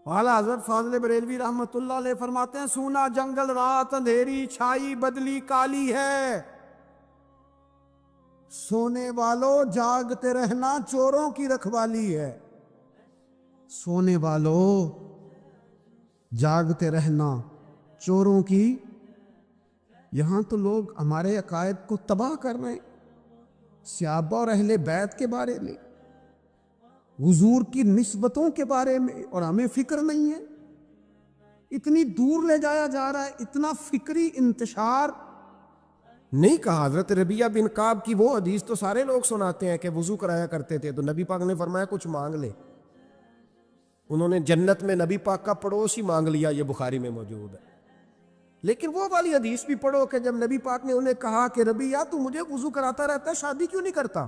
اعلیٰ حضرت فاضل بریلوی رحمۃ اللہ علیہ فرماتے ہیں سونا جنگل رات اندھیری چھائی بدلی کالی ہے، سونے والوں جاگتے رہنا چوروں کی رکھوالی ہے۔ سونے والوں جاگتے رہنا چوروں کی، یہاں تو لوگ ہمارے عقائد کو تباہ کر رہے ہیں، صحابہ اور اہل بیت کے بارے میں، حضور کی نسبتوں کے بارے میں، اور ہمیں فکر نہیں ہے۔ اتنی دور لے جایا جا رہا ہے، اتنا فکری انتشار نہیں کہا۔ حضرت ربیعہ بن کعب کی وہ حدیث تو سارے لوگ سناتے ہیں کہ وضو کرایا کرتے تھے تو نبی پاک نے فرمایا کچھ مانگ لے، انہوں نے جنت میں نبی پاک کا پڑوس ہی مانگ لیا، یہ بخاری میں موجود ہے۔ لیکن وہ والی حدیث بھی پڑھو کہ جب نبی پاک نے انہیں کہا کہ ربیعہ تو مجھے وضو کراتا رہتا ہے، شادی کیوں نہیں کرتا؟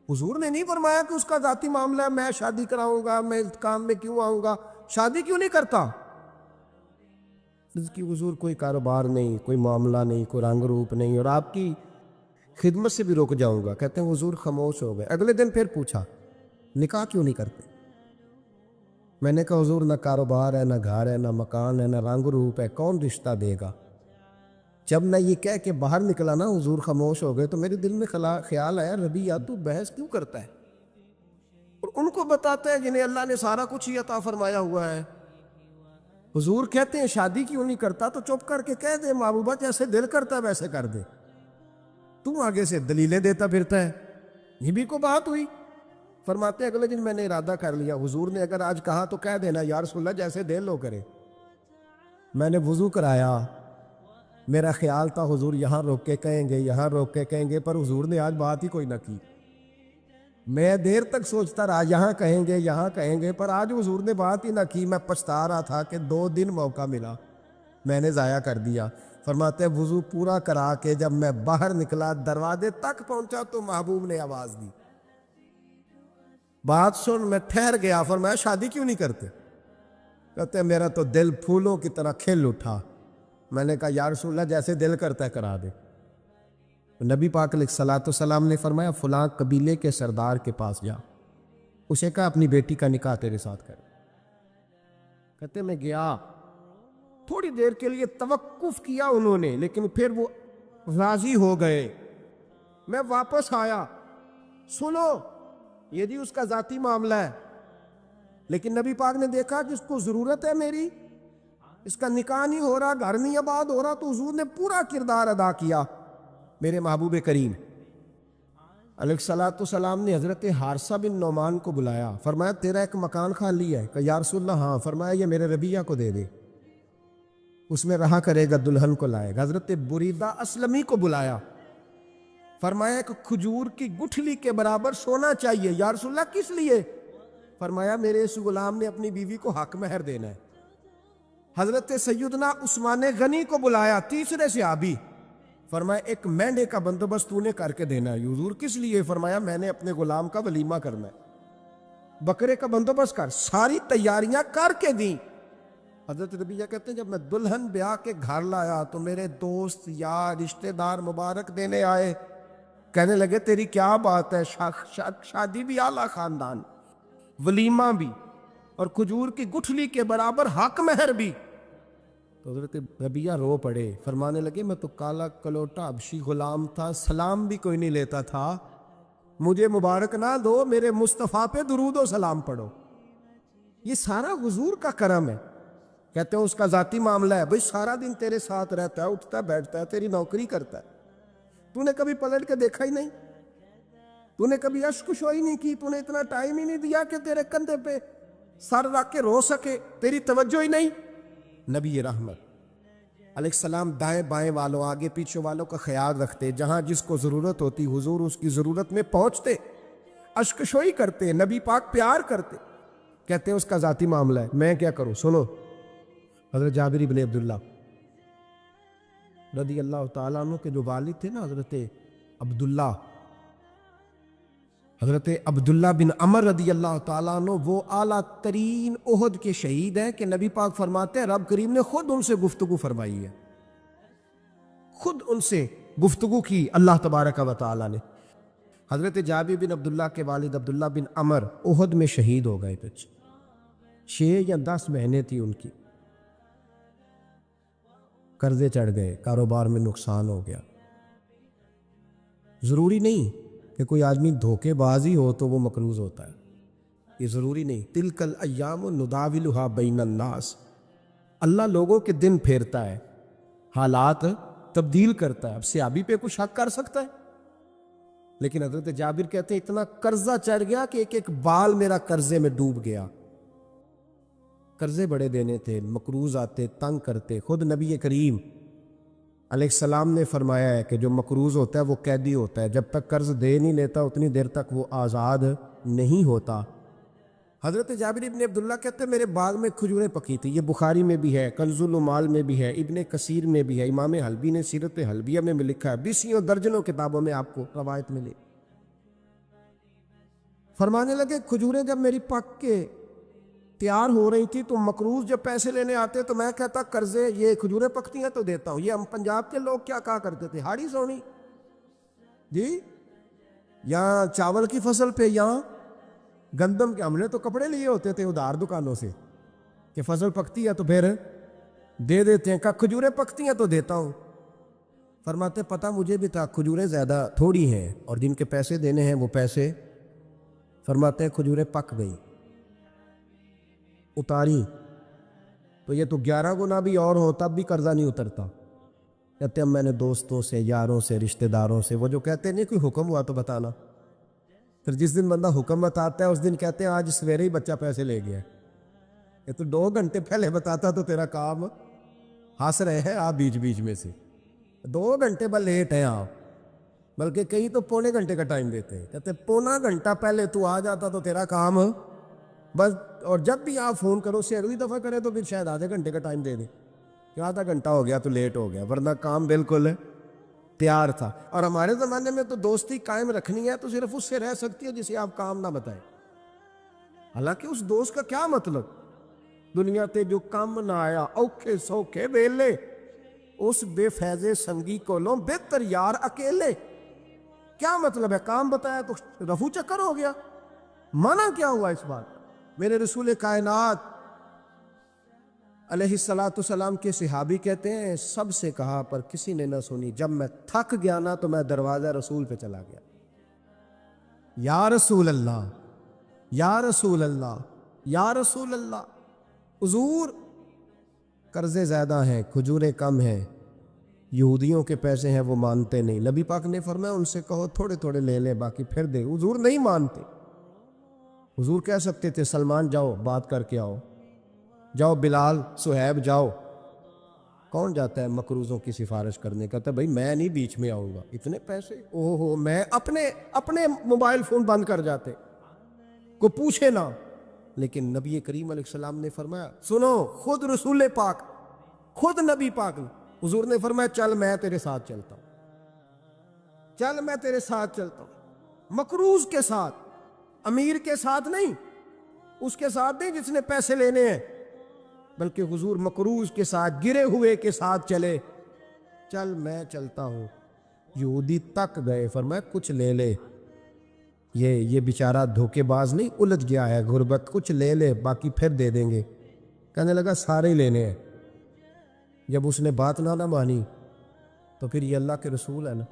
حضور نے نہیں فرمایا کہ اس کا ذاتی معاملہ ہے، میں شادی کراؤں گا، میں اس کام میں کیوں آؤں گا، شادی کیوں نہیں کرتا؟ اس کی حضور کوئی کاروبار نہیں، کوئی معاملہ نہیں، کوئی رنگ روپ نہیں، اور آپ کی خدمت سے بھی رک جاؤں گا۔ کہتے ہیں حضور خاموش ہو گئے۔ اگلے دن پھر پوچھا نکاح کیوں نہیں کرتے؟ میں نے کہا حضور نہ کاروبار ہے، نہ گھر ہے، نہ مکان ہے، نہ رنگ روپ ہے، کون رشتہ دے گا؟ جب میں یہ کہہ کے باہر نکلا نا حضور خاموش ہو گئے، تو میرے دل میں خیال آیا ربیعہ تو بحث کیوں کرتا ہے؟ اور ان کو بتاتا ہے جنہیں اللہ نے سارا کچھ ہی عطا فرمایا ہوا ہے۔ حضور کہتے ہیں شادی کیوں نہیں کرتا؟ تو چپ کر کے کہہ دے محبوبہ جیسے دل کرتا ہے ویسے کر دے، تم آگے سے دلیلیں دیتا پھرتا ہے۔ یہ بھی کو بات ہوئی۔ فرماتے ہیں اگلے دن میں نے ارادہ کر لیا، حضور نے اگر آج کہا تو کہہ دینا یا رسول اللہ جیسے دل لو کرے۔ میں نے وضو کرایا، میرا خیال تھا حضور یہاں روک کے کہیں گے، یہاں روک کے کہیں گے، پر حضور نے آج بات ہی کوئی نہ کی۔ میں دیر تک سوچتا رہا یہاں کہیں گے، یہاں کہیں گے، پر آج حضور نے بات ہی نہ کی۔ میں پچھتا رہا تھا کہ 2 دن موقع ملا، میں نے ضائع کر دیا۔ فرماتے ہیں وضو پورا کرا کے جب میں باہر نکلا، دروازے تک پہنچا تو محبوب نے آواز دی، بات سن۔ میں ٹھہر گیا، فرمایا شادی کیوں نہیں کرتے؟ کہتے ہیں میرا تو دل پھولوں کی طرح کھل اٹھا۔ میں نے کہا یا رسول اللہ جیسے دل کرتا ہے کرا دے۔ نبی پاک علیہ الصلوۃ والسلام نے فرمایا فلاں قبیلے کے سردار کے پاس جا، اسے کہا اپنی بیٹی کا نکاح تیرے ساتھ کر۔ کہتے میں گیا، تھوڑی دیر کے لیے توقف کیا انہوں نے، لیکن پھر وہ راضی ہو گئے۔ میں واپس آیا، سنو یہ جی اس کا ذاتی معاملہ ہے، لیکن نبی پاک نے دیکھا کہ اس کو ضرورت ہے میری، اس کا نکاح نہیں ہو رہا، گھر نہیں آباد ہو رہا، تو حضور نے پورا کردار ادا کیا۔ میرے محبوب کریم علیہ الصلوۃ والسلام نے حضرت حارثہ بن نعمان کو بلایا، فرمایا تیرا ایک مکان خالی ہے؟ کہ یا رسول اللہ ہاں۔ فرمایا یہ میرے ربیعہ کو دے دے، اس میں رہا کرے گا، دلہن کو لائے گا۔ حضرت بریدہ اسلمی کو بلایا، فرمایا ایک کھجور کی گٹھلی کے برابر سونا چاہیے۔ یا رسول اللہ کس لیے؟ فرمایا میرے اس غلام نے اپنی بیوی کو حق مہر دینا ہے۔ حضرت سیدنا عثمان غنی کو بلایا، تیسرے صحابی، فرمایا ایک مینڈے کا بندوبست تو نے کر کے دینا ہے۔ حضور کس لیے؟ فرمایا میں نے اپنے غلام کا ولیمہ کرنا ہے، بکرے کا بندوبست کر۔ ساری تیاریاں کر کے دیں۔ حضرت ربیعہ کہتے ہیں جب میں دلہن بیاہ کے گھر لایا تو میرے دوست یار رشتہ دار مبارک دینے آئے، کہنے لگے تیری کیا بات ہے، شادی بھی اعلیٰ خاندان، ولیمہ بھی، اور کھجور کی گٹھلی کے برابر حق مہر بھی۔ تو حضرت ربیعہ رو پڑے، فرمانے لگے میں تو کالا کلوٹا حبشی غلام تھا، سلام بھی کوئی نہیں لیتا تھا، مجھے مبارک نہ دو، میرے مصطفیٰ پہ درود و سلام پڑھو۔ یہ سارا حضور کا کرم ہے۔ کہتے ہیں اس کا ذاتی معاملہ ہے، بھئی سارا دن تیرے ساتھ رہتا ہے، اٹھتا ہے بیٹھتا ہے، تیری نوکری کرتا ہے، تو نے کبھی پلٹ کے دیکھا ہی نہیں، تو نے کبھی اشک شوئی نہیں کی، تو نے اتنا ٹائم ہی نہیں دیا کہ تیرے کندھے پہ سر رکھ کے رو سکے، تیری توجہ ہی نہیں۔ نبی رحمت علیہ السلام دائیں بائیں والوں، آگے پیچھے والوں کا خیال رکھتے، جہاں جس کو ضرورت ہوتی حضور اس کی ضرورت میں پہنچتے، اشک شوئی کرتے، نبی پاک پیار کرتے۔ کہتے ہیں اس کا ذاتی معاملہ ہے، میں کیا کروں؟ سنو حضرت جابر بن عبداللہ رضی اللہ تعالیٰ عنہ کے جو والد تھے نا حضرت عبداللہ بن عمر رضی اللہ تعالیٰ عنہ، وہ اعلیٰ ترین احد کے شہید ہیں کہ نبی پاک فرماتے ہیں رب کریم نے خود ان سے گفتگو فرمائی ہے، خود ان سے گفتگو کی اللہ تبارک و تعالیٰ نے۔ حضرت جابر بن عبداللہ کے والد عبداللہ بن عمر احد میں شہید ہو گئے تھے، 6 یا 10 مہینے تھی ان کی، قرضے چڑھ گئے، کاروبار میں نقصان ہو گیا۔ ضروری نہیں کہ کوئی آدمی دھوکے باز ہی ہو تو وہ مقروض ہوتا ہے، یہ ضروری نہیں۔ تلک الایام نداولھا بین الناس، اللہ لوگوں کے دن پھیرتا ہے، حالات تبدیل کرتا ہے۔ اب صحابی پہ کچھ شک کر سکتا ہے؟ لیکن حضرت جابر کہتے ہیں اتنا قرضہ چڑھ گیا کہ ایک ایک بال میرا قرضے میں ڈوب گیا۔ قرضے بڑے دینے تھے، مقروض آتے، تنگ کرتے۔ خود نبی کریم علیہ السلام نے فرمایا ہے کہ جو مقروض ہوتا ہے وہ قیدی ہوتا ہے، جب تک قرض دے نہیں لیتا اتنی دیر تک وہ آزاد نہیں ہوتا۔ حضرت جابر ابن عبداللہ کہتے ہیں میرے باغ میں کھجوریں پکی تھی، یہ بخاری میں بھی ہے، کنز العمال میں بھی ہے، ابن کثیر میں بھی ہے، امام حلبی نے سیرت حلبیہ میں بھی لکھا ہے، بیسیوں درجنوں کتابوں میں آپ کو روایت ملے۔ فرمانے لگے کھجوریں جب میری پک کے تیار ہو رہی تھی تو مقروض جب پیسے لینے آتے تو میں کہتا قرضے یہ کھجوریں پکتی ہیں تو دیتا ہوں۔ یہ ہم پنجاب کے لوگ کیا کہا کرتے تھے، ہاڑی سونی جی، یہاں چاول کی فصل پہ، یہاں گندم کے، ہم نے تو کپڑے لیے ہوتے تھے ادھار دکانوں سے کہ فصل پکتی ہے تو پھر دے دیتے ہیں، کہا کھجوریں پکتی ہیں تو دیتا ہوں۔ فرماتے پتہ مجھے بھی تھا کھجوریں زیادہ تھوڑی ہیں اور جن کے پیسے دینے ہیں وہ پیسے، فرماتے ہیں کھجوریں پک گئی، اتاری تو یہ تو 11 گنا بھی اور ہو تب بھی قرضہ نہیں اترتا۔ کہتے ہیں میں نے دوستوں سے، یاروں سے، رشتہ داروں سے، وہ جو کہتے ہیں نہیں کوئی حکم ہوا تو بتانا، پھر جس دن بندہ حکم بتاتا ہے اس دن کہتے ہیں آج سویرے ہی بچہ پیسے لے گیا، یہ تو 2 گھنٹے پہلے بتاتا تو تیرا کام، ہنس رہے ہیں آپ بیچ بیچ میں سے، 2 گھنٹے بس لیٹ ہیں آپ، بلکہ کئی تو پونے گھنٹے کا ٹائم دیتے ہیں، کہتے ہیں پونا گھنٹہ پہلے تو آ جاتا تو تیرا کام بس، اور جب بھی آپ فون کرو سے اگلی دفعہ کرے تو پھر شاید آدھے گھنٹے کا ٹائم دے دیں کہ آدھا گھنٹہ ہو گیا تو لیٹ ہو گیا، ورنہ کام بالکل تیار تھا۔ اور ہمارے زمانے میں تو دوستی قائم رکھنی ہے تو صرف اس سے رہ سکتی ہے جسے آپ کام نہ بتائیں، حالانکہ اس دوست کا کیا مطلب، دنیا تے جو کام نہ آیا اوکھے سوکھے ویلے، اس بے فیضے سنگی کولوں بہتر یار اکیلے، کیا مطلب ہے، کام بتایا تو رفو چکر ہو گیا، منع کیا ہوا اس بات۔ میرے رسول کائنات علیہ السلام کے صحابی کہتے ہیں سب سے کہا پر کسی نے نہ سنی، جب میں تھک گیا نا تو میں دروازہ رسول پہ چلا گیا، یا رسول اللہ، یا رسول اللہ، یا رسول اللہ، حضور قرضے زیادہ ہیں، کھجوریں کم ہیں، یہودیوں کے پیسے ہیں وہ مانتے نہیں، نبی پاک نے فرمایا ان سے کہو تھوڑے تھوڑے لے لے باقی پھر دے، حضور نہیں مانتے۔ حضور کہہ سکتے تھے سلمان جاؤ بات کر کے آؤ، جاؤ بلال، صہیب جاؤ، کون جاتا ہے مقروضوں کی سفارش کرنے، کہتا ہے بھائی میں نہیں بیچ میں آؤں گا، اتنے پیسے اوہ ہو، میں اپنے موبائل فون بند کر جاتے، کو پوچھے نہ۔ لیکن نبی کریم علیہ السلام نے فرمایا سنو، خود رسول پاک، خود نبی پاک نے، حضور نے فرمایا چل میں تیرے ساتھ چلتا ہوں، چل میں تیرے ساتھ چلتا ہوں، مقروض کے ساتھ، امیر کے ساتھ نہیں، اس کے ساتھ نہیں جس نے پیسے لینے ہیں، بلکہ حضور مقروض کے ساتھ، گرے ہوئے کے ساتھ چلے، چل میں چلتا ہوں۔ یہودی تک گئے، فرمایا کچھ لے لے، یہ بیچارہ دھوکے باز نہیں الجھ گیا ہے، غربت، کچھ لے لے باقی پھر دے دیں گے، کہنے لگا سارے ہی لینے ہیں۔ جب اس نے بات نہ مانی تو پھر یہ اللہ کے رسول ہے نا۔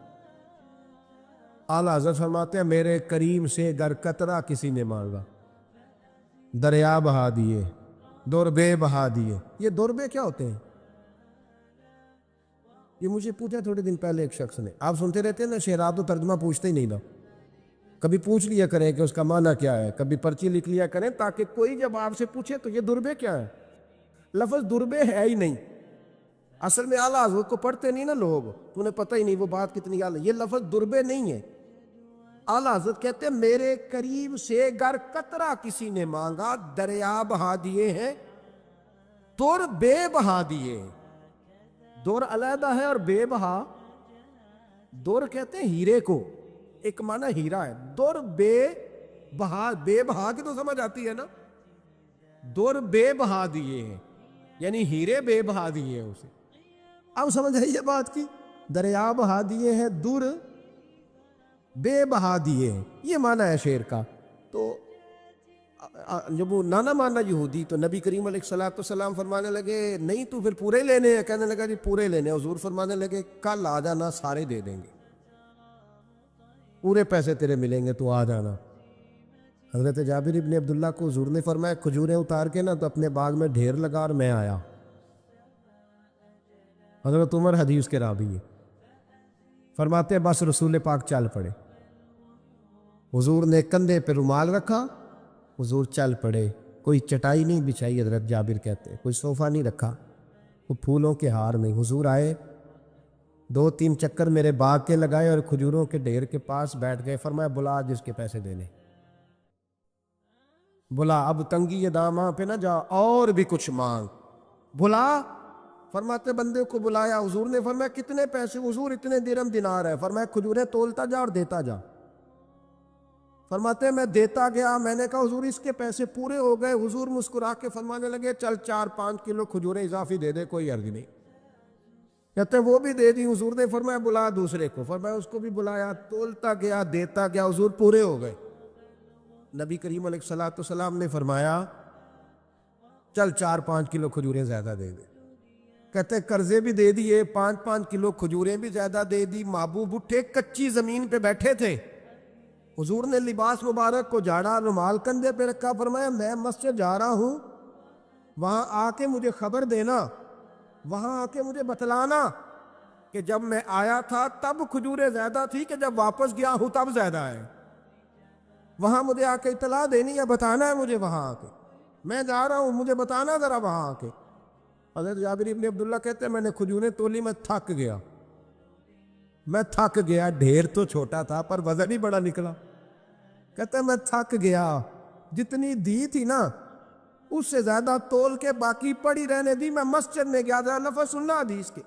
اعلیٰ حضرت فرماتے ہیں میرے کریم سے گر قطرہ کسی نے مانگا، دریا بہا دیے، دوربے بہا دیے۔ یہ دوربے کیا ہوتے ہیں؟ یہ مجھے پوچھا تھوڑے دن پہلے ایک شخص نے، آپ سنتے رہتے ہیں نا شعرات و ترجمہ پوچھتے ہی نہیں نا، کبھی پوچھ لیا کریں کہ اس کا معنی کیا ہے، کبھی پرچی لکھ لیا کریں تاکہ کوئی جب آپ سے پوچھے تو یہ دوربے کیا ہے، لفظ دوربے ہے ہی نہیں، اصل میں اعلیٰ حضرت کو پڑھتے نہیں نا لوگ، تو انہیں پتہ ہی نہیں وہ بات کتنی اعلیٰ، یہ لفظ دوربے نہیں ہے۔ اعلیٰ حضرت کہتے ہیں میرے قریب سے گر قطرہ کسی نے مانگا، دریا بہا دیے ہیں، دور بے بہا دیے، دور علیحدہ ہے اور بے بہا، دور کہتے ہیں ہیرے کو، ایک معنی ہیرا ہے، دور بے بہا، بے بہا کی تو سمجھ آتی ہے نا، دور بے بہا دیے ہیں یعنی ہیرے بے بہا دیے ہیں اسے، اب سمجھ آئی یہ بات کی، دریا بہا دیے ہیں، دور بے بہا دیے ہیں، یہ معنی ہے شعر کا۔ تو جب وہ نانا مانا یہودی، تو نبی کریم علیہ الصلوۃ والسلام فرمانے لگے نہیں تو پھر پورے لینے ہیں؟ کہنے لگا جی پورے لینے ہیں۔ حضور فرمانے لگے کل آ جانا، سارے دے دیں گے، پورے پیسے تیرے ملیں گے، تو آ جانا۔ حضرت جابر ابن عبداللہ کو حضور نے فرمایا کھجوریں اتار کے نا تو اپنے باغ میں ڈھیر لگا اور میں آیا۔ حضرت عمر حدیث کے راوی ہے، فرماتے ہیں بس رسول پاک چل پڑے۔ حضور نے کندھے پہ رومال رکھا، حضور چل پڑے۔ کوئی چٹائی نہیں بچھائی، حضرت جابر کہتے ہیں، کوئی صوفہ نہیں رکھا، وہ پھولوں کے ہار میں حضور آئے، 2-3 چکر میرے باغ کے لگائے اور کھجوروں کے ڈھیر کے پاس بیٹھ گئے۔ فرمایا بلا جس کے پیسے دینے، بلا، اب تنگی داماں پہ نہ جا، اور بھی کچھ مانگ، بلا۔ فرماتے بندے کو بلایا، حضور نے فرمایا کتنے پیسے؟ حضور اتنے درہم دینار ہے۔ فرمایا کھجوریں تولتا جا اور دیتا جا۔ فرماتے میں دیتا گیا، میں نے کہا حضور اس کے پیسے پورے ہو گئے۔ حضور مسکرا کے فرمانے لگے چل 4-5 کلو کھجوریں اضافی دے دے، کوئی عرض نہیں۔ کہتے وہ بھی دے دی۔ حضور نے فرمایا بلا دوسرے کو، فرمایا اس کو بھی بلایا، تولتا گیا، دیتا گیا، حضور پورے ہو گئے۔ نبی کریم علیہ الصلوۃ والسلام نے فرمایا چل 4-5 کلو کھجوریں زیادہ دے دے۔ کہتے قرضے بھی دے دیے، 5-5 کلو کھجوریں بھی زیادہ دے دی۔ محبوب اٹھے، کچی زمین پہ بیٹھے تھے، حضور نے لباس مبارک کو جھاڑا، رومال کندھے پہ رکھا، فرمایا میں مسجد جا رہا ہوں، وہاں آ کے مجھے خبر دینا، وہاں آ کے مجھے بتلانا کہ جب میں آیا تھا تب کھجوریں زیادہ تھی کہ جب واپس گیا ہوں تب زیادہ ہے۔ وہاں مجھے آ کے اطلاع دینی ہے، بتانا ہے مجھے، وہاں آ کے میں جا رہا ہوں، مجھے بتانا ذرا وہاں آ کے۔ حضرت جابر ابن عبداللہ کہتے ہیں میں نے کھجوریں تولی، میں تھک گیا، میں تھک گیا، ڈھیر تو چھوٹا تھا پر وزن ہی بڑا نکلا۔ کہتے ہیں میں تھک گیا، جتنی دی تھی نا اس سے زیادہ تول کے باقی پڑی رہنے دی۔ میں مسجد میں گیا، ذرا لفظ سننا حدیث کے،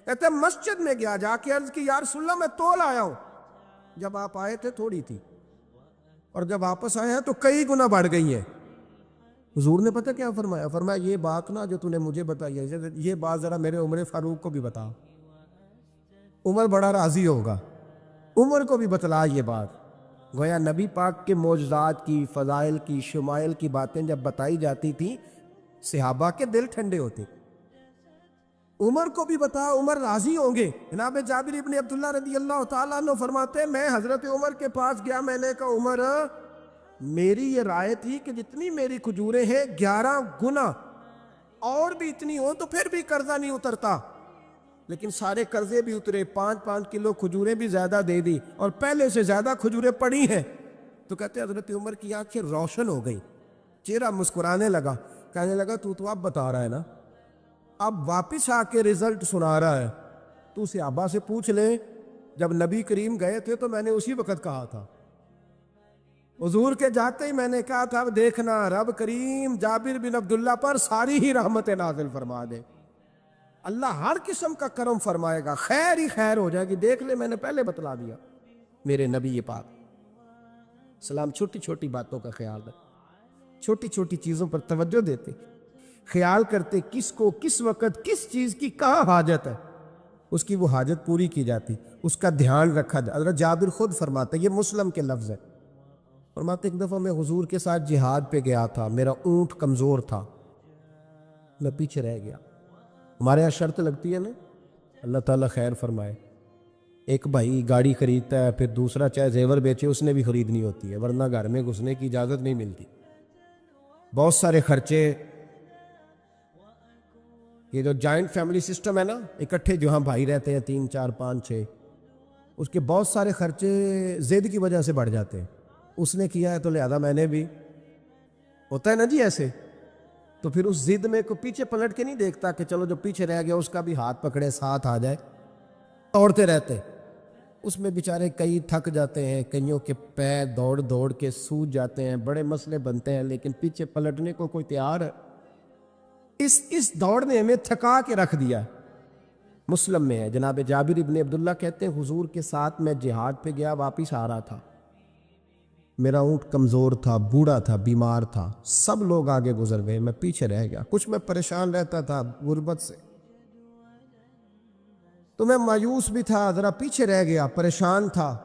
کہتے ہیں مسجد میں گیا، جا کے عرض کی یا رسول اللہ میں تول آیا ہوں، جب آپ آئے تھے تھوڑی تھی اور جب واپس آئے ہیں تو کئی گنا بڑھ گئی ہیں۔ حضور نے پتہ کیا فرمایا؟ فرمایا یہ بات نا جو تو نے مجھے بتائی ہے، یہ بات ذرا میرے عمر فاروق کو بھی بتا، عمر بڑا راضی ہوگا، عمر کو بھی بتلا یہ بات۔ گویا نبی پاک کے معجزات کی، فضائل کی، شمائل کی باتیں جب بتائی جاتی تھیں صحابہ کے دل ٹھنڈے ہوتے۔ عمر کو بھی بتا، عمر راضی ہوں گے۔ جناب جابر ابن عبداللہ رضی اللہ تعالیٰ عنہ فرماتے ہیں میں حضرت عمر کے پاس گیا، میں نے کہا عمر میری یہ رائے تھی کہ جتنی میری کھجوریں ہیں 11 گنا اور بھی اتنی ہو تو پھر بھی قرضہ نہیں اترتا، لیکن سارے قرضے بھی اترے، 5-5 کلو کھجوریں بھی زیادہ دے دی اور پہلے سے زیادہ کھجوریں پڑی ہیں۔ تو کہتے ہیں حضرت عمر کی آنکھیں روشن ہو گئی، چہرہ مسکرانے لگا، کہنے لگا تو اب بتا رہا ہے نا، اب واپس آ کے رزلٹ سنا رہا ہے، تو صحابہ سے پوچھ لے جب نبی کریم گئے تھے تو میں نے اسی وقت کہا تھا، حضور کے جاتے ہی میں نے کہا تھا اب دیکھنا رب کریم جابر بن عبداللہ پر ساری ہی رحمتیں نازل فرما دے، اللہ ہر قسم کا کرم فرمائے گا، خیر ہی خیر ہو جائے گی، دیکھ لے میں نے پہلے بتلا دیا۔ میرے نبی پاک سلام چھوٹی چھوٹی باتوں کا خیال رکھتے، چھوٹی چھوٹی چیزوں پر توجہ دیتے، خیال کرتے کس کو کس وقت کس چیز کی کہاں حاجت ہے، اس کی وہ حاجت پوری کی جاتی، اس کا دھیان رکھا جاتا۔ حضرت جابر خود فرماتے، یہ مسلم کے لفظ ہے، فرماتے ایک دفعہ میں حضور کے ساتھ جہاد پہ گیا تھا، میرا اونٹ کمزور تھا، میں پیچھے رہ گیا۔ ہمارے یہاں شرط لگتی ہے نا، اللہ تعالیٰ خیر فرمائے، ایک بھائی گاڑی خریدتا ہے پھر دوسرا چاہے زیور بیچے اس نے بھی خریدنی ہوتی ہے، ورنہ گھر میں گھسنے کی اجازت نہیں ملتی، بہت سارے خرچے۔ یہ جو جوائنٹ فیملی سسٹم ہے نا، اکٹھے جہاں بھائی رہتے ہیں 3 4 5 6، اس کے بہت سارے خرچے ضد کی وجہ سے بڑھ جاتے ہیں، اس نے کیا ہے تو لہذا میں نے بھی، ہوتا ہے نا جی ایسے، تو پھر اس ضد میں کو پیچھے پلٹ کے نہیں دیکھتا کہ چلو جو پیچھے رہ گیا اس کا بھی ہاتھ پکڑے ساتھ آ جائے، دوڑتے رہتے، اس میں بیچارے کئی تھک جاتے ہیں، کئیوں کے پیر دوڑ دوڑ کے سوج جاتے ہیں، بڑے مسئلے بنتے ہیں، لیکن پیچھے پلٹنے کو کوئی تیار ہے؟ اس دوڑ نے ہمیں تھکا کے رکھ دیا۔ مسلم میں ہے، جناب جابر ابن عبداللہ کہتے ہیں حضور کے ساتھ میں جہاد پہ گیا، واپس آ رہا تھا، میرا اونٹ کمزور تھا، بوڑھا تھا، بیمار تھا، سب لوگ آگے گزر گئے، میں پیچھے رہ گیا، کچھ میں پریشان رہتا تھا غربت سے، تو میں مایوس بھی تھا، ذرا پیچھے رہ گیا، پریشان تھا۔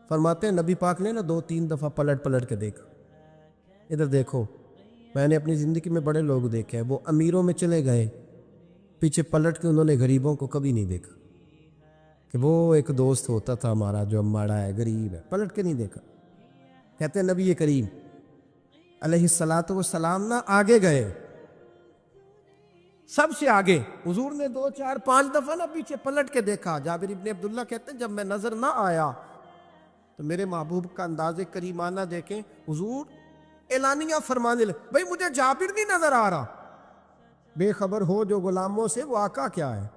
فرماتے ہیں نبی پاک نے نا 2-3 دفعہ پلٹ پلٹ کے دیکھا، ادھر دیکھو، میں نے اپنی زندگی میں بڑے لوگ دیکھے ہیں، وہ امیروں میں چلے گئے، پیچھے پلٹ کے انہوں نے غریبوں کو کبھی نہیں دیکھا کہ وہ ایک دوست ہوتا تھا ہمارا جو ماڑا ہے، غریب ہے، پلٹ کے نہیں دیکھا۔ کہتے ہیں نبی کریم علیہ الصلاۃ والسلام نہ آگے گئے، سب سے آگے، حضور نے 2 4 5 دفعہ نہ پیچھے پلٹ کے دیکھا۔ جابر ابن عبداللہ کہتے ہیں جب میں نظر نہ آیا تو میرے محبوب کا انداز کریمانہ دیکھیں، حضور اعلانیہ فرمانے لگے، بھئی مجھے جابر نہیں نظر آ رہا۔ بے خبر ہو جو غلاموں سے، واقعہ کیا ہے؟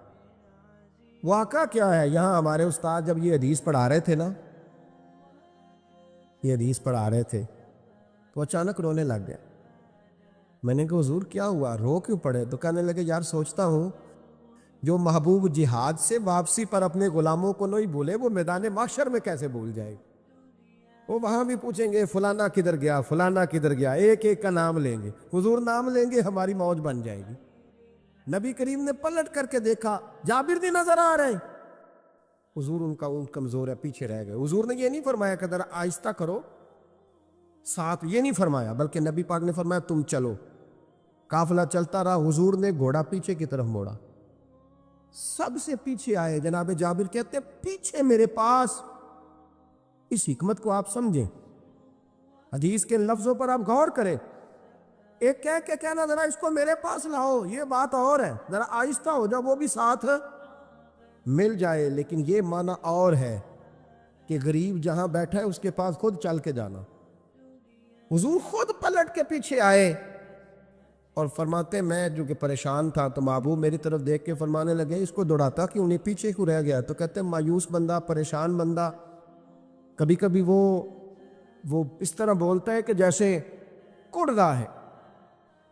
واقعہ کیا ہے؟ یہاں ہمارے استاد جب یہ حدیث پڑھا رہے تھے نا، یہ حدیث پڑھا رہے تھے تو اچانک رونے لگ گیا۔ میں نے کہا حضور کیا ہوا، رو کیوں پڑے؟ تو کہنے لگے یار سوچتا ہوں جو محبوب جہاد سے واپسی پر اپنے غلاموں کو نہیں بھولے، وہ میدان محشر میں کیسے بھول جائے؟ وہ وہاں بھی پوچھیں گے فلانا کدھر گیا، فلانا کدھر گیا، ایک ایک کا نام لیں گے، حضور نام لیں گے، ہماری موج بن جائے گی۔ نبی کریم نے پلٹ کر کے دیکھا، جابر نہیں نظر آ رہے، حضور ان کا اونٹ کمزور ہے، پیچھے رہ گئے۔ حضور نے یہ نہیں فرمایا کہ ذرا آہستہ کرو ساتھ، یہ نہیں فرمایا، بلکہ نبی پاک نے فرمایا تم چلو۔ قافلہ چلتا رہا، حضور نے گھوڑا پیچھے کی طرف موڑا، سب سے پیچھے آئے۔ جناب جابر کہتے ہیں پیچھے میرے پاس۔ اس حکمت کو آپ سمجھیں، حدیث کے لفظوں پر آپ غور کریں۔ ایک کہہ کے کہنا ذرا اس کو میرے پاس لاؤ، یہ بات اور ہے، ذرا آہستہ ہو جب وہ بھی ساتھ مل جائے، لیکن یہ معنی اور ہے کہ غریب جہاں بیٹھا ہے اس کے پاس خود چل کے جانا۔ حضور خود پلٹ کے پیچھے آئے اور فرماتے میں جو کہ پریشان تھا تو محبوب میری طرف دیکھ کے فرمانے لگے اس کو دوڑاتا کیوں نہیں، پیچھے کیوں رہ گیا؟ تو کہتے ہیں مایوس بندہ، پریشان بندہ کبھی کبھی وہ اس طرح بولتا ہے کہ جیسے کڑ رہا ہے،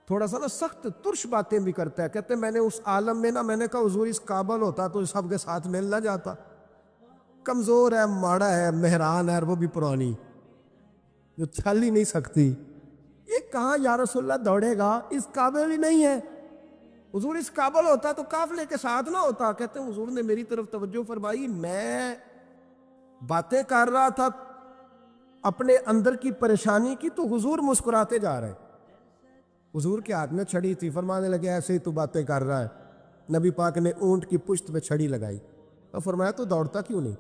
تھوڑا سا نا سخت ترش باتیں بھی کرتا ہے۔ کہتے ہیں میں نے اس عالم میں نا، میں نے کہا حضور اس قابل ہوتا تو سب کے ساتھ مل نہ جاتا، کمزور ہے، ماڑا ہے، مہران ہے، اور وہ بھی پرانی جو چل ہی نہیں سکتی، یہ کہاں یا رسول اللہ دوڑے گا، اس قابل ہی نہیں ہے۔ حضور اس قابل ہوتا تو قافلے کے ساتھ نہ ہوتا۔ کہتے ہیں حضور نے میری طرف توجہ فرمائی، میں باتیں کر رہا تھا اپنے اندر کی پریشانی کی تو حضور مسکراتے جا رہے۔ حضور کے ہاتھ میں چھڑی تھی، فرمانے لگے ایسے ہی تو باتیں کر رہا ہے۔ نبی پاک نے اونٹ کی پشت پہ چھڑی لگائی اور فرمایا تو دوڑتا کیوں نہیں؟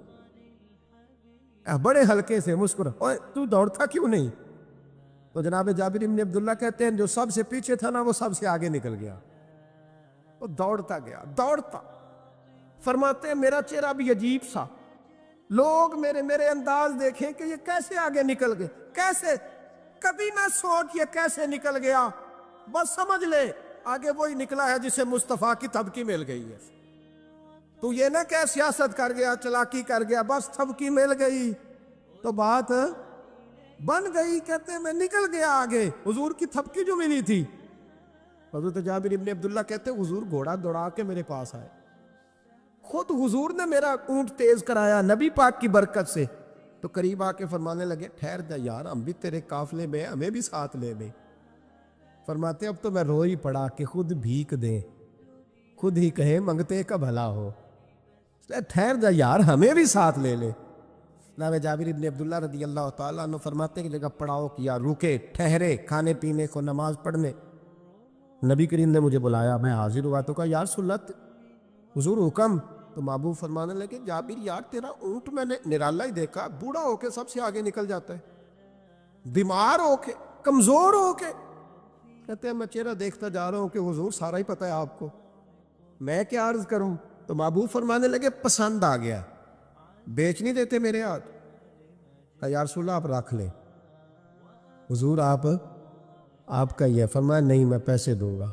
بڑے ہلکے سے مسکرا، اوے تو دوڑتا کیوں نہیں؟ تو جناب جابر بن عبداللہ کہتے ہیں جو سب سے پیچھے تھا نا وہ سب سے آگے نکل گیا، وہ دوڑتا گیا، دوڑتا۔ فرماتے ہیں میرا چہرہ بھی عجیب سا، لوگ میرے انداز دیکھیں کہ یہ کیسے آگے نکل گئے، کیسے، کبھی نہ سوچ یہ کیسے نکل گیا، بس سمجھ لے آگے وہی نکلا ہے جسے مصطفیٰ کی تھپکی مل گئی ہے۔ تو یہ نہ کہ سیاست کر گیا، چلاکی کر گیا، بس تھپکی مل گئی تو بات بن گئی۔ کہتے ہیں میں نکل گیا آگے، حضور کی تھپکی جو ملی تھی۔ حضرت جابر بن عبداللہ کہتے ہیں حضور گھوڑا دوڑا کے میرے پاس آئے، خود حضور نے میرا اونٹ تیز کرایا نبی پاک کی برکت سے۔ تو قریب آ کے فرمانے لگے ٹھہر جا یار، ہم بھی تیرے قافلے میں، ہمیں بھی ساتھ لے لے۔ فرماتے اب تو میں رو ہی پڑا کہ خود بھیک دیں، خود ہی کہیں منگتے کا بھلا ہو، ٹھہر جا یار ہمیں بھی ساتھ لے لے۔ جناب جابر بن عبداللہ رضی اللہ تعالیٰ عنہ فرماتے ہیں کہ جگہ پڑاؤ کیا، رکے، ٹھہرے کھانے پینے کو، نماز پڑھنے۔ نبی کریم نے مجھے بلایا، میں حاضر ہوا تو کہا یا رسول اللہ حضور حکم؟ تو محبوب فرمانے لگے جابر یار تیرا اونٹ میں نے نرالا ہی دیکھا، بوڑھا ہو کے سب سے آگے نکل جاتا ہے، بیمار ہو کے، کمزور ہو کے۔ کہتے ہیں میں چہرہ دیکھتا جا رہا ہوں کہ حضور سارا ہی پتہ ہے آپ کو، میں کیا عرض کروں؟ تو محبوب فرمانے لگے پسند آ گیا، بیچ نہیں دیتے میرے ہاتھ؟ کہا یا رسول اللہ آپ رکھ لیں، حضور آپ کا یہ۔ فرمایا نہیں میں پیسے دوں گا۔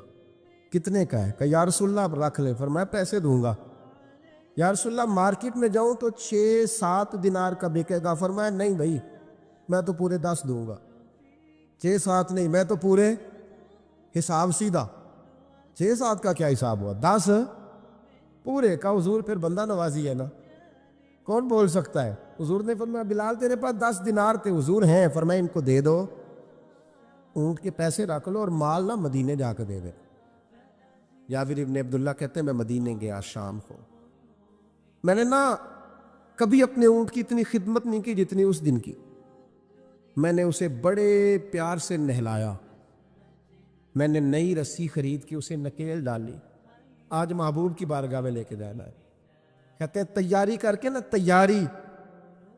کتنے کا ہے؟ کہا یا رسول اللہ آپ رکھ لیں۔ فرمایا پیسے دوں گا۔ یا رسول اللہ مارکیٹ میں جاؤں تو 6-7 دینار کا بکے گا۔ فرمایا نہیں بھائی میں تو پورے 10 دوں گا، 6-7 نہیں، میں تو پورے حساب سیدھا، 6-7 کا کیا حساب ہوا، 10 پورے کا۔ حضور پھر بندہ نوازی ہے نا، کون بول سکتا ہے؟ حضور نے فرمایا بلال تیرے پاس 10 دینار تھے؟ حضور ہیں۔ فرمایا ان کو دے دو، اونٹ کے پیسے رکھ لو اور مال نہ مدینے جا کے دے دے۔ جابر بن عبداللہ کہتے ہیں میں مدینے گیا شام کو، میں نے نا کبھی اپنے اونٹ کی اتنی خدمت نہیں کی جتنی اس دن کی۔ میں نے اسے بڑے پیار سے نہلایا، میں نے نئی رسی خرید کے اسے نکیل ڈالی، آج محبوب کی بارگاہ میں لے کے جانا ہے۔ کہتے ہیں تیاری کر کے نا، تیاری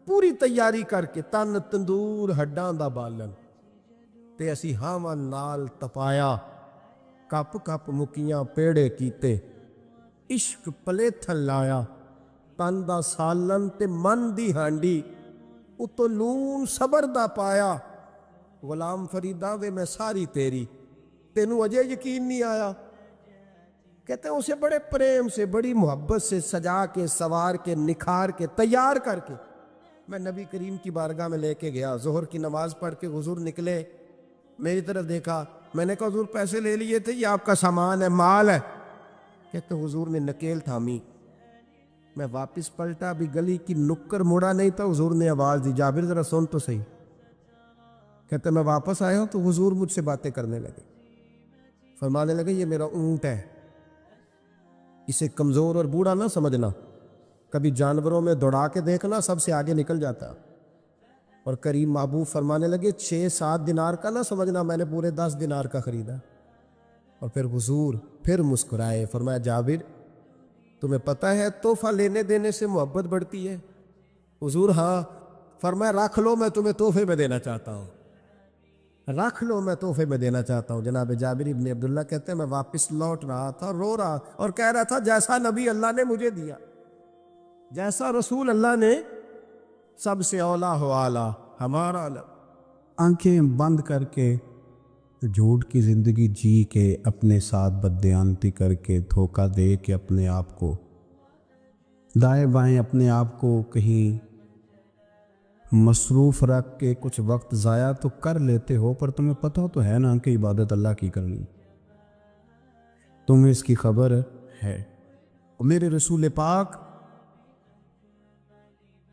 پوری تیاری کر کے، تن تندور ہڈاں دا بالن تے اسی ہاواں نال تپایا، کپ کپ مکیاں پیڑے کیتے، عشق پلیتھن لایا، تن دا سالن تے من دی ہانڈی، اتو نون صبر دا پایا، غلام فریدا وے میں ساری تیری، تینوں اجے یقین نہیں آیا۔ کہتے ہیں اسے بڑے پریم سے، بڑی محبت سے سجا کے، سوار کے، نکھار کے، تیار کر کے میں نبی کریم کی بارگاہ میں لے کے گیا۔ ظہر کی نماز پڑھ کے حضور نکلے، میری طرف دیکھا، میں نے کہا حضور پیسے لے لیے تھے، یہ آپ کا سامان ہے، مال ہے؟ کہتے حضور نے نکیل تھامی، میں واپس پلٹا، ابھی گلی کی نکر مڑا نہیں تھا، حضور نے آواز دی، جابر ذرا سن تو صحیح۔ کہتے میں واپس آیا ہوں تو حضور مجھ سے باتیں کرنے لگے، فرمانے لگے یہ میرا اونٹ ہے، اسے کمزور اور بوڑھا نہ سمجھنا، کبھی جانوروں میں دوڑا کے دیکھنا، سب سے آگے نکل جاتا۔ اور کریم محبوب فرمانے لگے 6-7 دینار کا نہ سمجھنا، میں نے پورے 10 دینار کا خریدا۔ اور پھر حضور پھر مسکرائے، فرمایا جابر تمہیں پتہ ہے تحفہ لینے دینے سے محبت بڑھتی ہے؟ حضور ہاں۔ فرمایا رکھ لو، میں تمہیں تحفے میں دینا چاہتا ہوں، رکھ لو، میں تحفے میں دینا چاہتا ہوں۔ جناب جابر ابن عبداللہ کہتے ہیں میں واپس لوٹ رہا تھا، رو رہا اور کہہ رہا تھا جیسا نبی اللہ نے مجھے دیا، جیسا رسول اللہ نے، سب سے اولا ہو اعلیٰ ہمارا علم۔ آنکھیں بند کر کے جھوٹ کی زندگی جی کے، اپنے ساتھ بددیانتی کر کے، دھوکہ دے کے اپنے آپ کو، دائیں بائیں اپنے آپ کو کہیں مصروف رکھ کے کچھ وقت ضائع تو کر لیتے ہو، پر تمہیں پتہ تو ہے نا کہ عبادت اللہ کی کرنی، تمہیں اس کی خبر ہے۔ اور میرے رسول پاک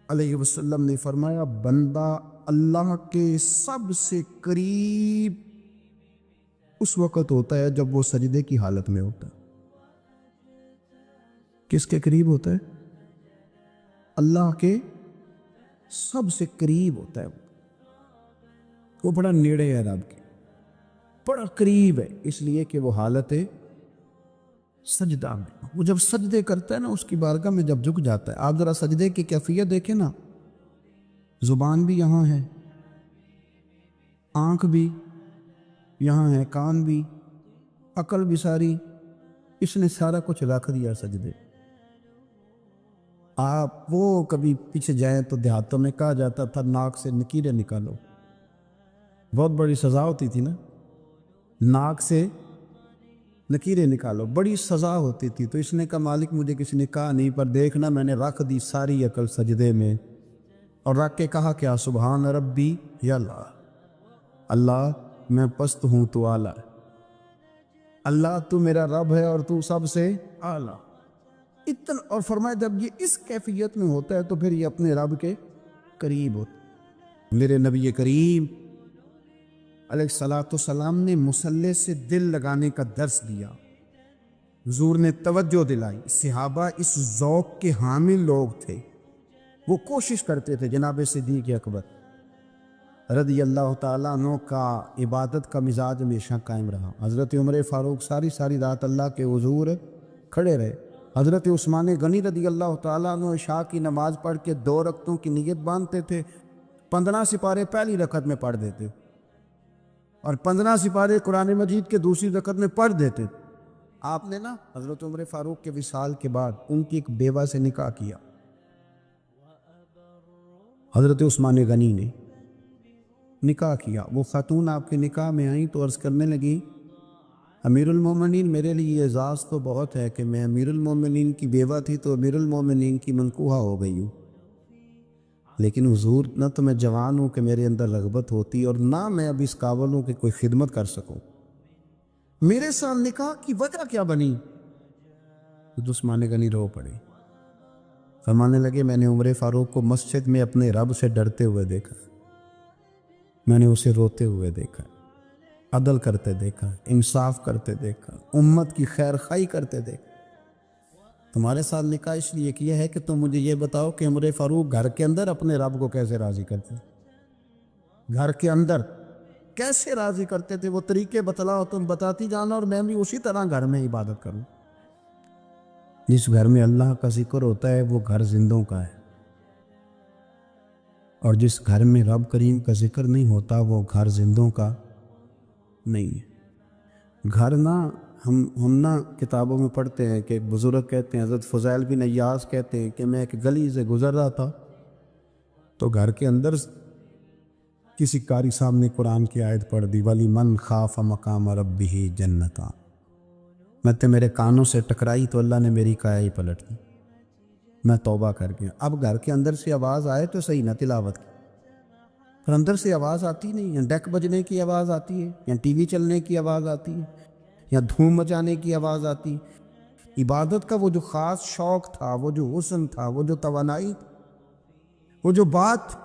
علیہ وسلم نے فرمایا بندہ اللہ کے سب سے قریب اس وقت ہوتا ہے جب وہ سجدے کی حالت میں ہوتا ہے۔ کس کے قریب ہوتا ہے؟ اللہ کے سب سے قریب ہوتا ہے، وہ بڑا نیڑے ہے رب کے، بڑا قریب ہے، اس لیے کہ وہ حالت سجدہ میں، وہ جب سجدے کرتا ہے نا، اس کی بارگاہ میں جب جھک جاتا ہے۔ آپ ذرا سجدے کی کیفیت دیکھیں نا، زبان بھی یہاں ہے، آنکھ بھی یہاں ہے، کان بھی، عقل بھی ساری، اس نے سارا کچھ رکھ دیا سجدے۔ آپ وہ کبھی پیچھے جائیں تو دیہاتوں میں کہا جاتا تھا ناک سے نکیریں نکالو، بہت بڑی سزا ہوتی تھی نا، ناک سے نکیریں نکالو، بڑی سزا ہوتی تھی۔ تو اس نے کہا مالک مجھے کسی نے کہا نہیں، پر دیکھنا میں نے رکھ دی ساری عقل سجدے میں، اور رکھ کے کہا کیا؟ سبحان ربی یا اللہ، اللہ میں پست ہوں تو اعلیٰ ہے، اللہ تو میرا رب ہے اور تو سب سے اعلیٰ اتنا۔ اور فرمایا جب یہ اس کیفیت میں ہوتا ہے تو پھر یہ اپنے رب کے قریب ہوتا ہے۔ میرے نبی کریم علیہ الصلاۃ والسلام نے مصلی سے دل لگانے کا درس دیا، حضور نے توجہ دلائی، صحابہ اس ذوق کے حامل لوگ تھے، وہ کوشش کرتے تھے۔ جناب صدیق اکبر رضی اللہ تعالیٰ عنہ کا عبادت کا مزاج ہمیشہ قائم رہا۔ حضرت عمر فاروق ساری رات اللہ کے حضور کھڑے رہے۔ حضرت عثمان غنی رضی اللہ تعالیٰ عنہ عشاء کی نماز پڑھ کے 2 رکعتوں کی نیت باندھتے تھے، 15 سپارے پہلی رکعت میں پڑھ دیتے اور 15 سپارے قرآن مجید کے دوسری رکعت میں پڑھ دیتے۔ آپ نے نا حضرت عمر فاروق کے وصال کے بعد ان کی ایک بیوہ سے نکاح کیا، حضرت عثمان غنی نے نکاح کیا۔ وہ خاتون آپ کے نکاح میں آئیں تو عرض کرنے لگی امیر المومنین میرے لیے اعزاز تو بہت ہے کہ میں امیر المومنین کی بیوہ تھی تو امیر المومنین کی منکوحہ ہو گئی ہوں، لیکن حضور نہ تو میں جوان ہوں کہ میرے اندر رغبت ہوتی اور نہ میں اب اس قابل ہوں کہ کوئی خدمت کر سکوں، میرے ساتھ نکاح کی وجہ کیا بنی؟ عثمان غنی رو پڑے، فرمانے لگے میں نے عمر فاروق کو مسجد میں اپنے رب سے ڈرتے ہوئے دیکھا، میں نے اسے روتے ہوئے دیکھا، عدل کرتے دیکھا، انصاف کرتے دیکھا، امت کی خیر خواہی کرتے دیکھا۔ تمہارے ساتھ نکاح اس لیے کیا ہے کہ تم مجھے یہ بتاؤ کہ عمر فاروق گھر کے اندر اپنے رب کو کیسے راضی کرتے، گھر کے اندر کیسے راضی کرتے تھے، وہ طریقے بتلاؤ، تم بتاتی جانا اور میں بھی اسی طرح گھر میں عبادت کروں۔ جس گھر میں اللہ کا ذکر ہوتا ہے وہ گھر زندوں کا ہے، اور جس گھر میں رب کریم کا ذکر نہیں ہوتا وہ گھر زندوں کا نہیں ہے۔ گھر نا ہم نا کتابوں میں پڑھتے ہیں کہ بزرگ کہتے ہیں، حضرت فضیل بن عیاض کہتے ہیں کہ میں ایک گلی سے گزر رہا تھا تو گھر کے اندر کسی قاری صاحب نے قرآن کی آیت پڑھ دی، وَلِمَنْ خَافَ مَقَامَ رَبِّهِ جَنَّتَانِ۔ میں تو میرے کانوں سے ٹکرائی تو اللہ نے میری کایا ہی پلٹ دی، میں توبہ کر گیا۔ اب گھر کے اندر سے آواز آئے تو صحیح نہ تلاوت کی، پر اندر سے آواز آتی نہیں ہے، ڈیک بجنے کی آواز آتی ہے، یا ٹی وی چلنے کی آواز آتی ہے، یا دھوم مچانے کی آواز آتی ہے۔ عبادت کا وہ جو خاص شوق تھا، وہ جو حسن تھا، وہ جو توانائی، وہ جو بات۔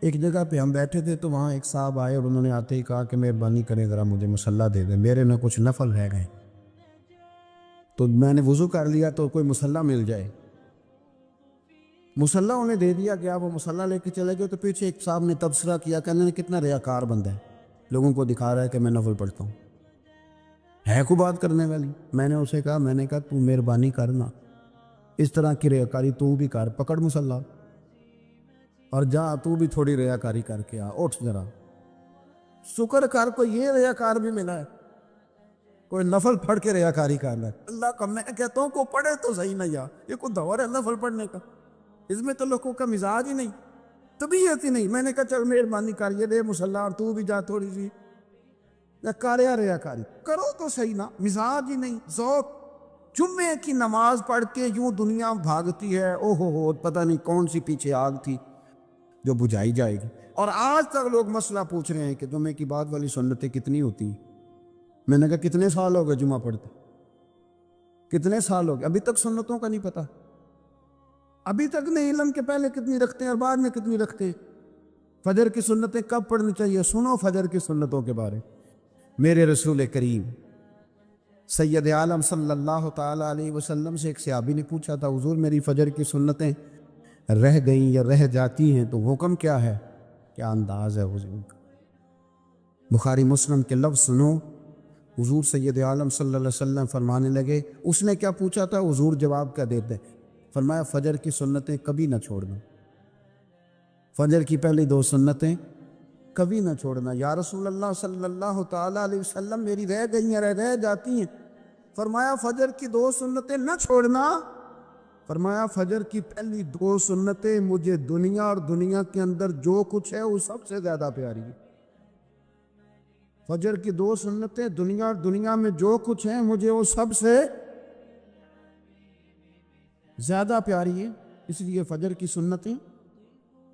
ایک جگہ پہ ہم بیٹھے تھے تو وہاں ایک صاحب آئے اور انہوں نے آتے ہی کہا کہ مہربانی کریں ذرا مجھے مصلی دے دیں، میرے میں کچھ نفل رہ گئے۔ تو میں نے وضو کر لیا تو کوئی مصلی مل جائے، مصلی انہیں دے دیا گیا، وہ مصلی لے کے چلے گئے۔ تو پیچھے ایک صاحب نے تبصرہ کیا کہ انہوں نے کتنا ریاکار بندہ ہے، لوگوں کو دکھا رہا ہے کہ میں نفل پڑھتا ہوں، ہے کو بات کرنے والی۔ میں نے اسے کہا، میں نے کہا تو مہربانی کرنا، اس طرح کی ریاکاری تو بھی کر، پکڑ مصلی اور جا تو بھی تھوڑی ریاکاری کر کے آ، اٹھ ذرا شکر کر، کوئی یہ ریاکار بھی ملا ہے، کوئی نفل پڑھ کے ریاکاری کر رہا ہے۔ اللہ کا میں کہتا ہوں کو پڑھے تو صحیح نہ، یا یہ کوئی دور ہے نفل پڑھنے کا؟ اس میں تو لوگوں کا مزاج ہی نہیں، طبیعت ہی نہیں۔ میں نے کہا چل مہربانی کر یہ دے مصلی اور تو بھی جا تھوڑی سی کاریا ریاکاری کرو تو صحیح نا، مزاج ہی نہیں، ذوق۔ جمعے کی نماز پڑھ کے یوں دنیا بھاگتی ہے، او ہو پتہ نہیں کون سی پیچھے آگ تھی جو بجھائی جائے گی۔ اور آج تک لوگ مسئلہ پوچھ رہے ہیں کہ جمعے کی بعد والی سنتیں کتنی ہوتی ہیں۔ میں نے کہا کتنے سال ہو گئے جمعہ پڑھتے، کتنے سال ہو گئے، ابھی تک سنتوں کا نہیں پتہ، ابھی تک نہیں علم کے پہلے کتنی رکھتے ہیں اور بعد میں کتنی رکھتے ہیں۔ فجر کی سنتیں کب پڑھنی چاہیے؟ سنو فجر کی سنتوں کے بارے۔ میرے رسول کریم سید عالم صلی اللہ تعالیٰ علیہ وسلم سے ایک صحابی نے پوچھا تھا، حضور میری فجر کی سنتیں رہ گئیں یا رہ جاتی ہیں تو حکم کیا ہے؟ کیا انداز ہے حضور کا؟ بخاری مسلم کے لفظ سنو، حضور سید عالم صلی اللہ علیہ وسلم فرمانے لگے، اس نے کیا پوچھا تھا؟ حضور جواب کیا دیتے؟ فرمایا فجر کی سنتیں کبھی نہ چھوڑنا، فجر کی پہلی 2 سنتیں کبھی نہ چھوڑنا۔ یا رسول اللہ صلی اللہ تعالیٰ علیہ وسلم میری رہ گئی ہیں، رہ جاتی ہیں۔ فرمایا فجر کی 2 سنتیں نہ چھوڑنا، فرمایا فجر کی پہلی 2 سنتیں مجھے دنیا اور دنیا کے اندر جو کچھ ہے وہ سب سے زیادہ پیاری ہے۔ فجر کی 2 سنتیں دنیا اور دنیا میں جو کچھ ہیں مجھے وہ سب سے زیادہ پیاری ہے، اس لیے فجر کی سنتیں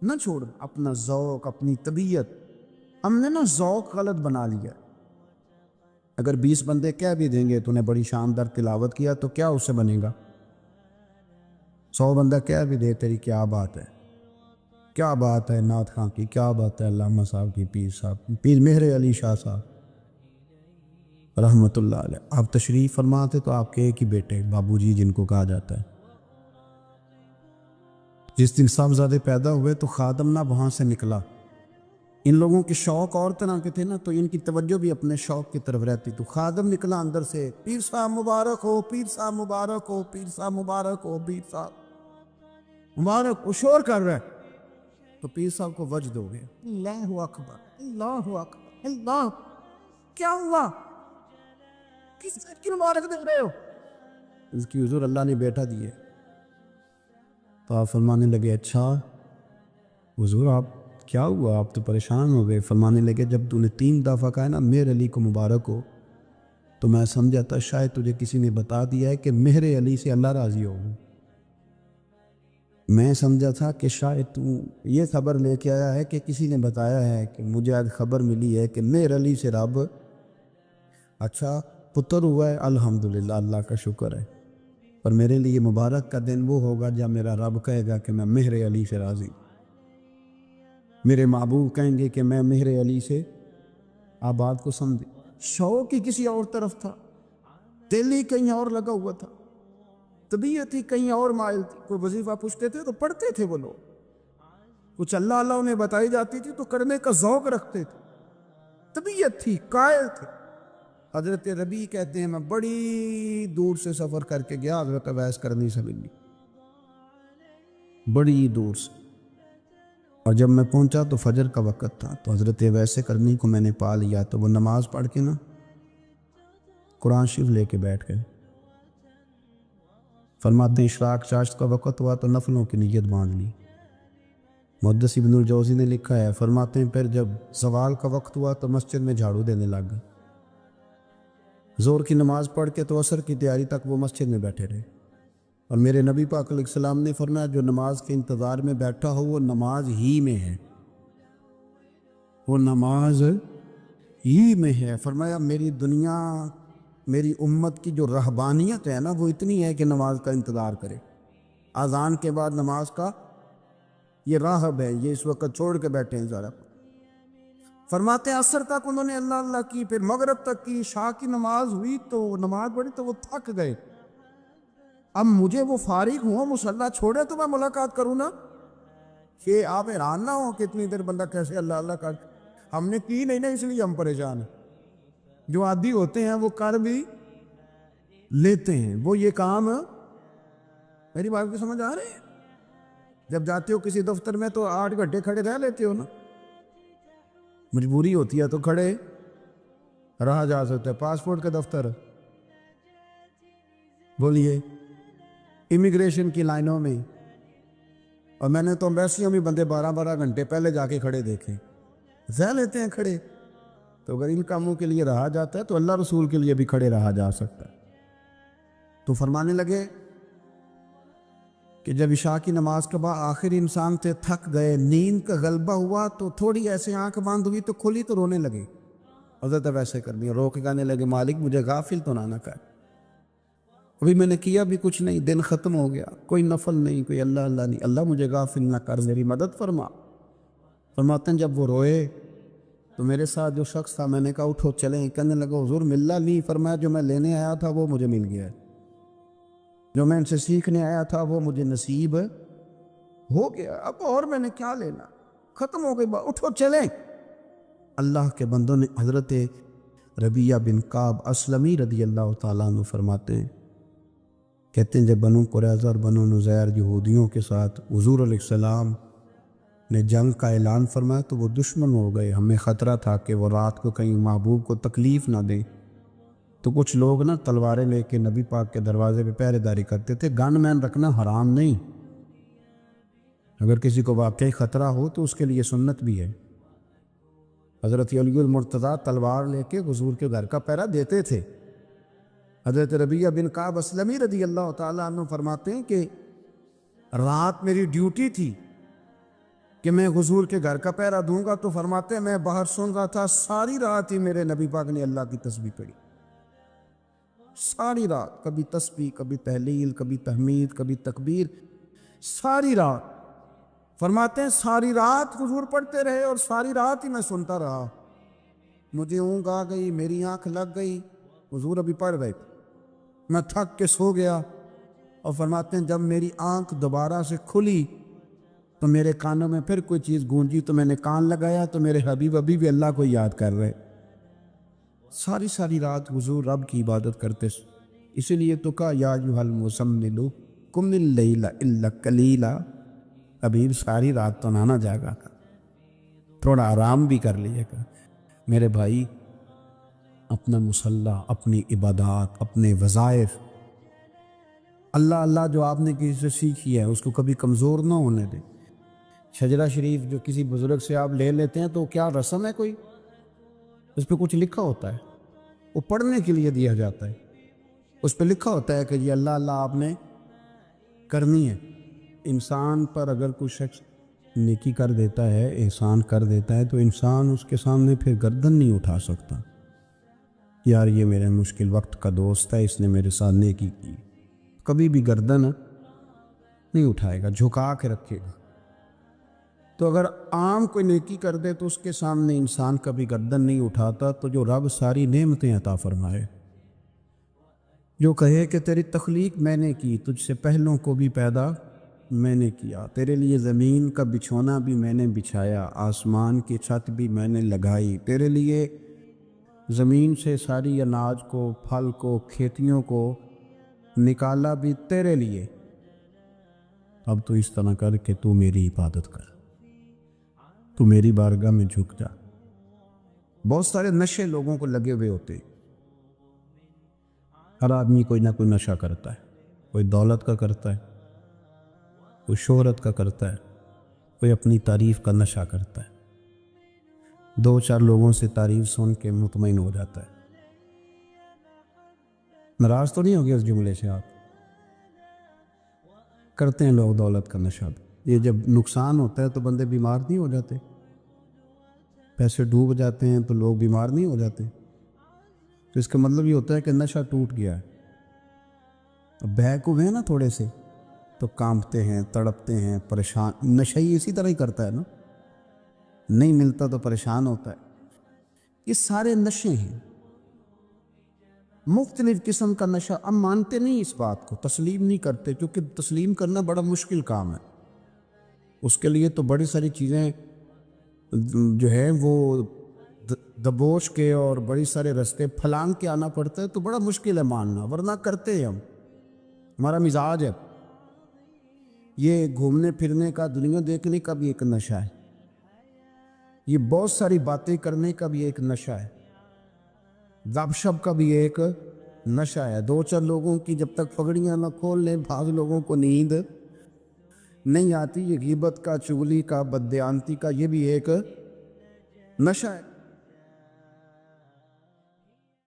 نہ چھوڑ۔ اپنا ذوق، اپنی طبیعت، ہم نے نا ذوق غلط بنا لیا۔ اگر 20 بندے کہہ بھی دیں گے تو نے بڑی شاندار تلاوت کیا تو کیا اس سے بنے گا؟ 100 بندہ کہہ بھی دے تیری کیا بات ہے، کیا بات ہے نعت خاں کی، کیا بات ہے علامہ صاحب کی، پیر صاحب کی، پیر مہر علی شاہ صاحب رحمۃ اللہ علیہ۔ آپ تشریف فرماتے تو آپ کے ایک ہی بیٹے بابو جی جن کو کہا جاتا ہے، جس دن صاحبزادے پیدا ہوئے تو خادم نہ وہاں سے نکلا۔ ان لوگوں کے شوق اور طرح کے تھے نا، تو ان کی توجہ بھی اپنے شوق کی طرف رہتی۔ تو خادم نکلا اندر سے، پیر صاحب مبارک ہو، پیر صاحب مبارک ہو، پیر صاحب مبارک ہو، پیر صاحب مبارک، وہ شور کر رہا ہے۔ تو پیر صاحب کو وجد ہو گیا، اللہ اکبر، اللہ اکبر، اللہ، کیا ہوا؟ کس کی مبارک دے رہے ہو؟ اس کی حضور اللہ نے بیٹا دیے۔ تو آپ فرمانے لگے اچھا حضور آپ کیا ہوا، آپ تو پریشان ہو گئے۔ فرمانے لگے جب تو نے 3 دفعہ کہا نا مہر علی کو مبارک ہو تو میں سمجھا تھا شاید تجھے کسی نے بتا دیا ہے کہ مہر علی سے اللہ راضی ہو۔ میں سمجھا تھا کہ شاید تو یہ خبر لے کے آیا ہے کہ کسی نے بتایا ہے کہ مجھے آج خبر ملی ہے کہ مہر علی سے رب، اچھا پتر ہوا ہے، الحمدللہ اللہ کا شکر ہے، پر میرے لیے مبارک کا دن وہ ہوگا جب میرا رب کہے گا کہ میں مہر علی سے راضی، میرے محبوب کہیں گے کہ میں مہر علی سے۔ آپ بات کو سمجھے، شوق ہی کسی اور طرف تھا، دل ہی کہیں اور لگا ہوا تھا، طبیعت ہی کہیں اور مائل تھی۔ کوئی وظیفہ پوچھتے تھے تو پڑھتے تھے وہ لوگ، کچھ اللہ اللہ انہیں بتائی جاتی تھی تو کرنے کا ذوق رکھتے تھے، طبیعت تھی، قائل تھے۔ حضرت ربیع کہتے ہیں میں بڑی دور سے سفر کر کے گیا حضرت اویس کرنی سے ملنی، بڑی دور سے، اور جب میں پہنچا تو فجر کا وقت تھا، تو حضرت اویس کرنی کو میں نے پا لیا، تو وہ نماز پڑھ کے نا قرآن شریف لے کے بیٹھ گئے۔ فرماتے ہیں اشراق چاشت کا وقت ہوا تو نفلوں کی نیت باندھ لی۔ محدث ابن الجوزی نے لکھا ہے، فرماتے ہیں پھر جب زوال کا وقت ہوا تو مسجد میں جھاڑو دینے لگ گئے۔ زور کی نماز پڑھ کے تو عصر کی تیاری تک وہ مسجد میں بیٹھے رہے، اور میرے نبی پاک علیہ السلام نے فرمایا جو نماز کے انتظار میں بیٹھا ہو وہ نماز ہی میں ہے، وہ نماز ہی میں ہے۔ فرمایا میری دنیا، میری امت کی جو رہبانیت ہے نا وہ اتنی ہے کہ نماز کا انتظار کرے، اذان کے بعد نماز کا یہ راہب ہے، یہ اس وقت چھوڑ کے بیٹھے ہیں ذرا۔ فرماتے ہیں عصر تک انہوں نے اللہ اللہ کی، پھر مغرب تک کی، عشاء کی نماز ہوئی تو نماز پڑھی تو وہ تھک گئے۔ اب مجھے وہ فارغ ہوں، مصلی چھوڑے تو میں ملاقات کروں نا، کہ آپ حیران نہ ہو کہ اتنی دیر بندہ کیسے اللہ اللہ کر، ہم نے کی نہیں نا اس لیے ہم پریشان ہیں۔ جو عادی ہوتے ہیں وہ کر بھی لیتے ہیں، وہ یہ کام، میری بات کی سمجھ آ رہی ہے؟ جب جاتے ہو کسی دفتر میں تو 8 گھنٹے کھڑے رہ لیتے ہو نا، مجبوری ہوتی ہے تو کھڑے رہا جا سکتا ہے۔ پاسپورٹ کا دفتر، بولیے، امیگریشن کی لائنوں میں، اور میں نے تو ایمبیسیوں میں بندے 12 گھنٹے پہلے جا کے کھڑے دیکھے، رہ لیتے ہیں کھڑے۔ تو اگر ان کاموں کے لیے رہا جاتا ہے تو اللہ رسول کے لیے بھی کھڑے رہا جا سکتا ہے۔ تو فرمانے لگے کہ جب عشاء کی نماز کے بعد آخر انسان تھے، تھک گئے، نیند کا غلبہ ہوا تو تھوڑی ایسے آنکھ بند ہوئی تو کھلی تو رونے لگے۔ حضرت ویسے کرنی رو کے کہنے لگے مالک مجھے غافل تو نہ کر، ابھی میں نے کیا بھی کچھ نہیں، دن ختم ہو گیا، کوئی نفل نہیں، کوئی اللہ اللہ نہیں، اللہ مجھے غافل نہ کر، میری مدد فرما۔ فرماتے ہیں جب وہ روئے تو میرے ساتھ جو شخص تھا میں نے کہا اٹھو چلیں، کہنے لگا حضور ملا نہیں، فرمایا جو میں لینے آیا تھا وہ مجھے مل گیا ہے، جو میں ان سے سیکھنے آیا تھا وہ مجھے نصیب ہو گیا، اب اور میں نے کیا لینا، ختم ہو گئی بات، اٹھو چلیں۔ اللہ کے بندوں نے حضرت ربیعہ بن کعب اسلمی رضی اللہ تعالیٰ عنہ فرماتے ہیں، کہتے ہیں جب بنو قریظہ اور بنو نذیر یہودیوں کے ساتھ حضور علیہ السلام نے جنگ کا اعلان فرمایا تو وہ دشمن ہو گئے، ہمیں خطرہ تھا کہ وہ رات کو کہیں محبوب کو تکلیف نہ دیں، تو کچھ لوگ نا تلواریں لے کے نبی پاک کے دروازے پہ پہرے داری کرتے تھے۔ گن مین رکھنا حرام نہیں، اگر کسی کو واقعی خطرہ ہو تو اس کے لیے سنت بھی ہے۔ حضرت علی المرتضیٰ تلوار لے کے حضور کے گھر کا پہرا دیتے تھے۔ حضرت ربیعہ بن کعب اسلمی رضی اللہ تعالیٰ عنہ فرماتے ہیں کہ رات میری ڈیوٹی تھی کہ میں حضور کے گھر کا پہرا دوں گا، تو فرماتے ہیں میں باہر سن رہا تھا، ساری رات ہی میرے نبی پاک نے اللہ کی تسبیح پڑھی، ساری رات، کبھی تسبیح، کبھی تہلیل، کبھی تحمید، کبھی تکبیر، ساری رات۔ فرماتے ہیں ساری رات حضور پڑھتے رہے اور ساری رات ہی میں سنتا رہا، مجھے اونگ آ گئی، میری آنکھ لگ گئی، حضور ابھی پڑھ رہے تھے، میں تھک کے سو گیا۔ اور فرماتے ہیں جب میری آنکھ دوبارہ سے کھلی تو میرے کانوں میں پھر کوئی چیز گونجی، تو میں نے کان لگایا تو میرے حبیب ابھی بھی اللہ کو یاد کر رہے، ساری رات حضور رب کی عبادت کرتے۔ اسی لیے تو کہا یا ایھا المزمل قم اللیل الا قلیلا، حبیب ساری رات تو نہ جاگا کر، تھوڑا آرام بھی کر لیے گا۔ میرے بھائی اپنا مصلی، اپنی عبادات، اپنے وظائف، اللہ اللہ جو آپ نے کسی سے سیکھی ہے اس کو کبھی کمزور نہ ہونے دیں۔ شجرہ شریف جو کسی بزرگ سے آپ لے لیتے ہیں تو کیا رسم ہے کوئی؟ اس پہ کچھ لکھا ہوتا ہے، وہ پڑھنے کے لیے دیا جاتا ہے، اس پہ لکھا ہوتا ہے کہ یہ اللہ اللہ آپ نے کرنی ہے۔ انسان پر اگر کوئی شخص نیکی کر دیتا ہے، احسان کر دیتا ہے، تو انسان اس کے سامنے پھر گردن نہیں اٹھا سکتا، یار یہ میرے مشکل وقت کا دوست ہے، اس نے میرے ساتھ نیکی کی، کبھی بھی گردن نہیں اٹھائے گا، جھکا کے رکھے گا۔ تو اگر عام کوئی نیکی کر دے تو اس کے سامنے انسان کبھی گردن نہیں اٹھاتا، تو جو رب ساری نعمتیں عطا فرمائے، جو کہے کہ تیری تخلیق میں نے کی، تجھ سے پہلوں کو بھی پیدا میں نے کیا، تیرے لیے زمین کا بچھونا بھی میں نے بچھایا، آسمان کی چھت بھی میں نے لگائی، تیرے لیے زمین سے ساری اناج کو، پھل کو، کھیتیوں کو نکالا بھی تیرے لیے۔ اب تو اس طرح کر کہ تو میری عبادت کر، تو میری بارگاہ میں جھک جا۔ بہت سارے نشے لوگوں کو لگے ہوئے ہوتے، ہر آدمی کوئی نہ کوئی نشہ کرتا ہے، کوئی دولت کا کرتا ہے، کوئی شہرت کا کرتا ہے، کوئی اپنی تعریف کا نشہ کرتا ہے، دو چار لوگوں سے تعریف سن کے مطمئن ہو جاتا ہے۔ ناراض تو نہیں ہو گیا اس جملے سے؟ آپ کرتے ہیں لوگ دولت کا نشہ بھی، یہ جب نقصان ہوتا ہے تو بندے بیمار نہیں ہو جاتے؟ پیسے ڈوب جاتے ہیں تو لوگ بیمار نہیں ہو جاتے؟ تو اس کا مطلب یہ ہوتا ہے کہ نشہ ٹوٹ گیا ہے۔ اب بہک ہوئے ہیں نا تھوڑے سے تو کانپتے ہیں، تڑپتے ہیں، پریشان۔ نشہ ہی اسی طرح ہی کرتا ہے نا، نہیں ملتا تو پریشان ہوتا ہے۔ یہ سارے نشے ہیں، مختلف قسم کا نشہ۔ ہم مانتے نہیں اس بات کو، تسلیم نہیں کرتے، کیونکہ تسلیم کرنا بڑا مشکل کام ہے۔ اس کے لیے تو بڑی ساری چیزیں جو ہے وہ دبوچ کے اور بڑی سارے رستے پھلانگ کے آنا پڑتا ہے، تو بڑا مشکل ہے ماننا، ورنہ کرتے ہیں ہم، ہمارا مزاج ہے۔ یہ گھومنے پھرنے کا، دنیا دیکھنے کا بھی ایک نشہ ہے، یہ بہت ساری باتیں کرنے کا بھی ایک نشہ ہے، گپ شپ کا بھی ایک نشہ ہے۔ دو چار لوگوں کی جب تک پگڑیاں نہ کھول لیں، بعض لوگوں کو نیند نہیں آتی۔ یہ غیبت کا، چغلی کا، بددیانتی کا، یہ بھی ایک نشہ ہے۔